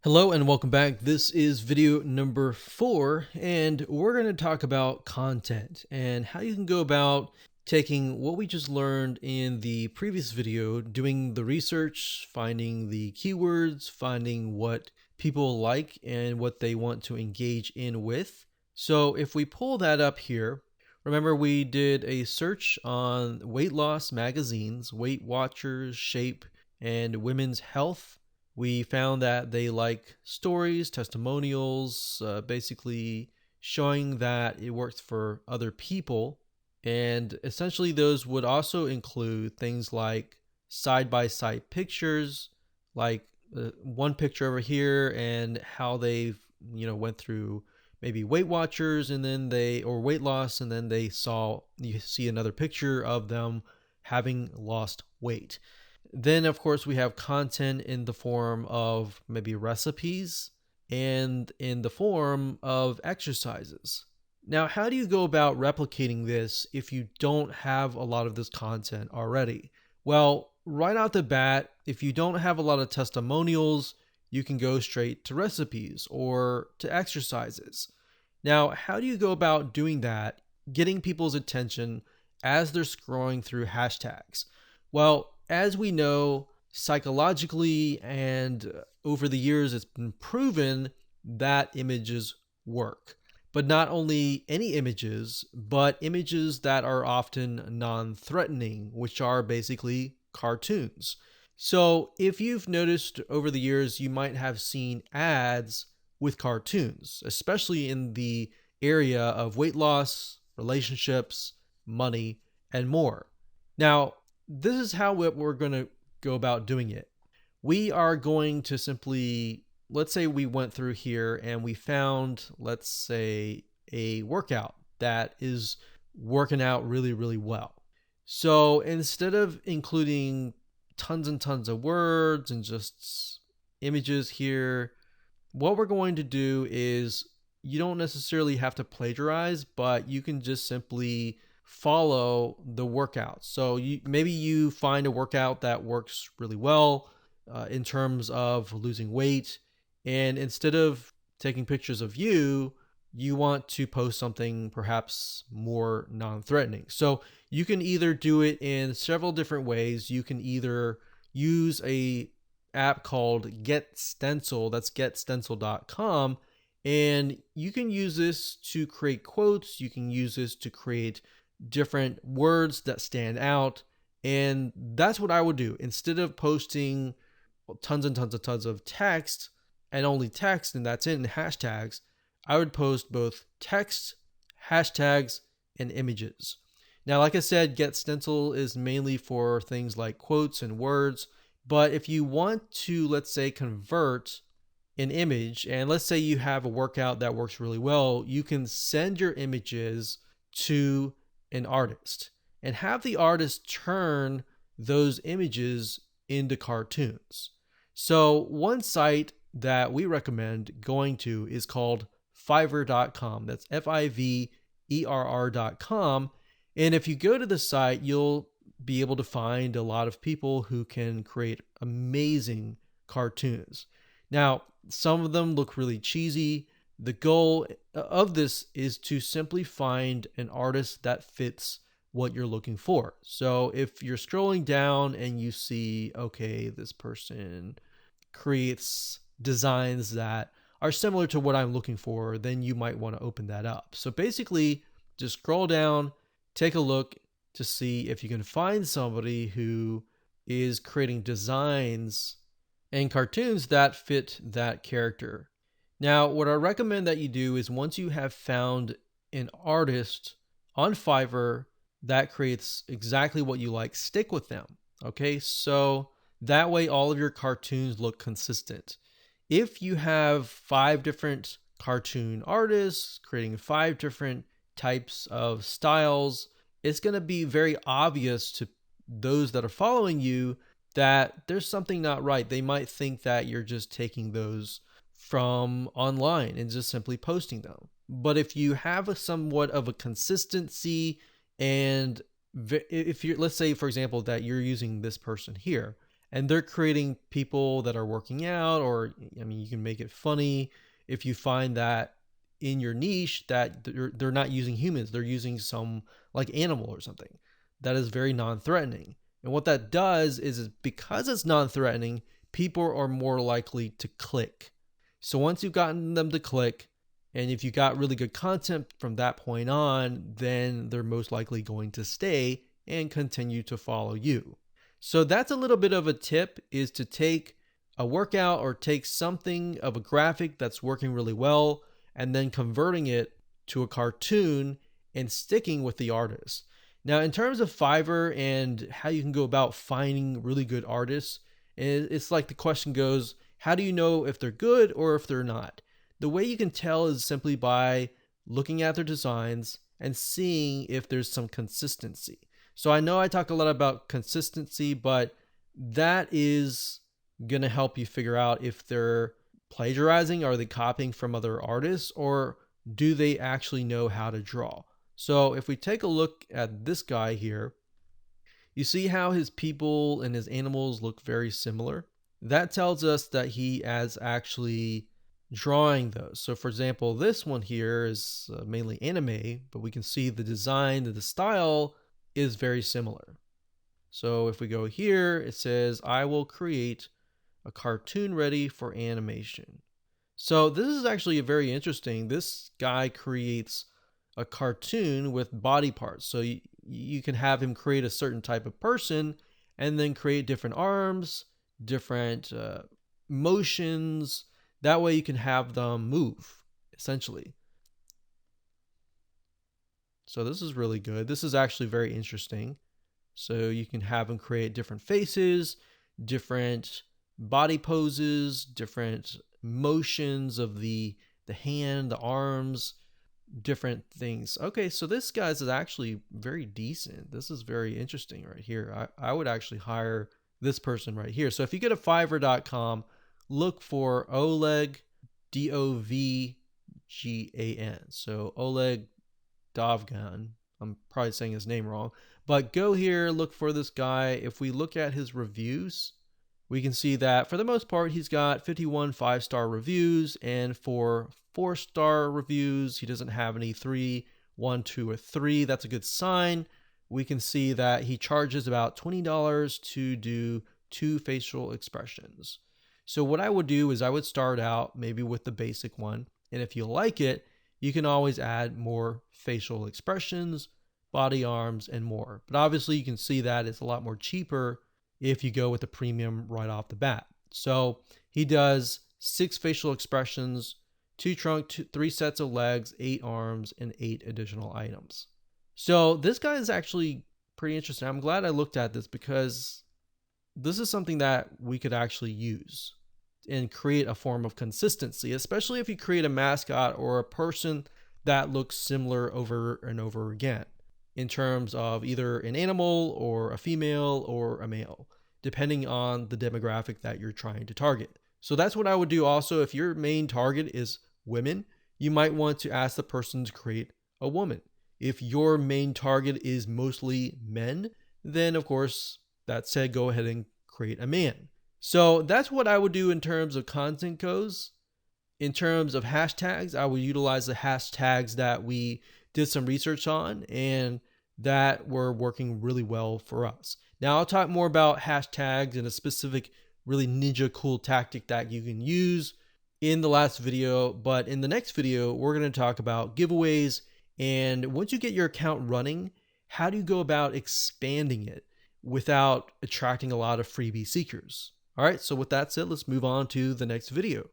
Hello and welcome back. This is video number 4, and we're going to talk about content and how you can go about taking what we just learned in the previous video, doing the research, finding the keywords, finding what people like and what they want to engage in with. So if we pull that up here, remember we did a search on weight loss magazines, Weight Watchers, Shape, and Women's Health. We found that they like stories, testimonials, basically showing that it works for other people. And essentially, those would also include things like side by side pictures, like one picture over here, and how they've, went through maybe Weight Watchers and then or weight loss, and then you see another picture of them having lost weight. Then, of course, we have content in the form of maybe recipes and in the form of exercises. Now, how do you go about replicating this if you don't have a lot of this content already? Well, right out the bat, if you don't have a lot of testimonials, you can go straight to recipes or to exercises. Now, how do you go about doing that, getting people's attention as they're scrolling through hashtags? Well, as we know, psychologically and over the years, it's been proven that images work. But not only any images, but images that are often non-threatening, which are basically cartoons. So if you've noticed over the years, you might have seen ads with cartoons, especially in the area of weight loss, relationships, money, and more. Now, this is how we're going to go about doing it. We are going to simply, let's say we went through here and we found, let's say, a workout that is working out really, really well. So instead of including tons and tons of words and just images here, what we're going to do is you don't necessarily have to plagiarize, but you can just simply follow the workout. So maybe you find a workout that works really well in terms of losing weight, and instead of taking pictures of you, you want to post something perhaps more non-threatening. So you can either do it in several different ways. You can either use a app called Get Stencil, that's getstencil.com, and you can use this to create quotes. You can use this to create different words that stand out. And that's what I would do. Instead of posting tons and tons of text and only text and that's it, and hashtags, I would post both text, hashtags, and images. Now, like I said, Get Stencil is mainly for things like quotes and words. But if you want to, let's say, convert an image, and let's say you have a workout that works really well, you can send your images to an artist and have the artist turn those images into cartoons. So one site that we recommend going to is called Fiverr.com. That's Fiverr.com. And if you go to the site, you'll be able to find a lot of people who can create amazing cartoons. Now, some of them look really cheesy. The goal of this is to simply find an artist that fits what you're looking for. So if you're scrolling down and you see, okay, this person creates designs that are similar to what I'm looking for, then you might want to open that up. So basically, just scroll down, take a look to see if you can find somebody who is creating designs and cartoons that fit that character. Now, what I recommend that you do is once you have found an artist on Fiverr that creates exactly what you like, stick with them. Okay, so that way all of your cartoons look consistent. If you have 5 different cartoon artists creating 5 different types of styles, it's going to be very obvious to those that are following you that there's something not right. They might think that you're just taking those from online and just simply posting them. But if you have a somewhat of a consistency, and if you're, let's say, for example, that you're using this person here, and they're creating people that are working out, or I mean, you can make it funny if you find that in your niche that they're not using humans, they're using some like animal or something that is very non-threatening. And what that does is because it's non-threatening, people are more likely to click. So once you've gotten them to click, and if you got really good content from that point on, then they're most likely going to stay and continue to follow you. So that's a little bit of a tip, is to take a workout or take something of a graphic that's working really well and then converting it to a cartoon and sticking with the artist. Now, in terms of Fiverr and how you can go about finding really good artists, it's like the question goes, how do you know if they're good or if they're not? The way you can tell is simply by looking at their designs and seeing if there's some consistency. So I know I talk a lot about consistency, but that is going to help you figure out if they're plagiarizing, are they copying from other artists, or do they actually know how to draw? So if we take a look at this guy here, you see how his people and his animals look very similar? That tells us that he is actually drawing those. So for example, this one here is mainly anime, but we can see the design, the style is very similar. So if we go here, it says, I will create a cartoon ready for animation. So this is actually very interesting. This guy creates a cartoon with body parts. So you can have him create a certain type of person and then create different arms, different motions. That way you can have them move, essentially. So this is really good. This is actually very interesting. So you can have them create different faces, different body poses, different motions of the hand, the arms, different things. Okay, so this guy's is actually very decent. This is very interesting right here. I would actually hire this person right here. So if you go to fiverr.com, look for Oleg, Dovgan. So Oleg Dovgan. I'm probably saying his name wrong, but go here, look for this guy. If we look at his reviews, we can see that for the most part, he's got 51 5-star reviews, and for 4-star reviews, he doesn't have any 3, 1, 2, or 3. That's a good sign. We can see that he charges about $20 to do 2 facial expressions. So what I would do is I would start out maybe with the basic one, and if you like it, you can always add more facial expressions, body, arms, and more. But obviously you can see that it's a lot more cheaper if you go with the premium right off the bat. So he does 6 facial expressions, 2 trunk, 3 sets of legs, 8 arms, and 8 additional items. So this guy is actually pretty interesting. I'm glad I looked at this because this is something that we could actually use and create a form of consistency, especially if you create a mascot or a person that looks similar over and over again in terms of either an animal or a female or a male, depending on the demographic that you're trying to target. So that's what I would do also. If your main target is women, you might want to ask the person to create a woman. If your main target is mostly men, then of course, that said, go ahead and create a man. So that's what I would do in terms of content goes. In terms of hashtags, I would utilize the hashtags that we did some research on and that were working really well for us. Now I'll talk more about hashtags and a specific really ninja cool tactic that you can use in the last video, but in the next video, we're going to talk about giveaways. And once you get your account running, how do you go about expanding it without attracting a lot of freebie seekers? All right, so with that said, let's move on to the next video.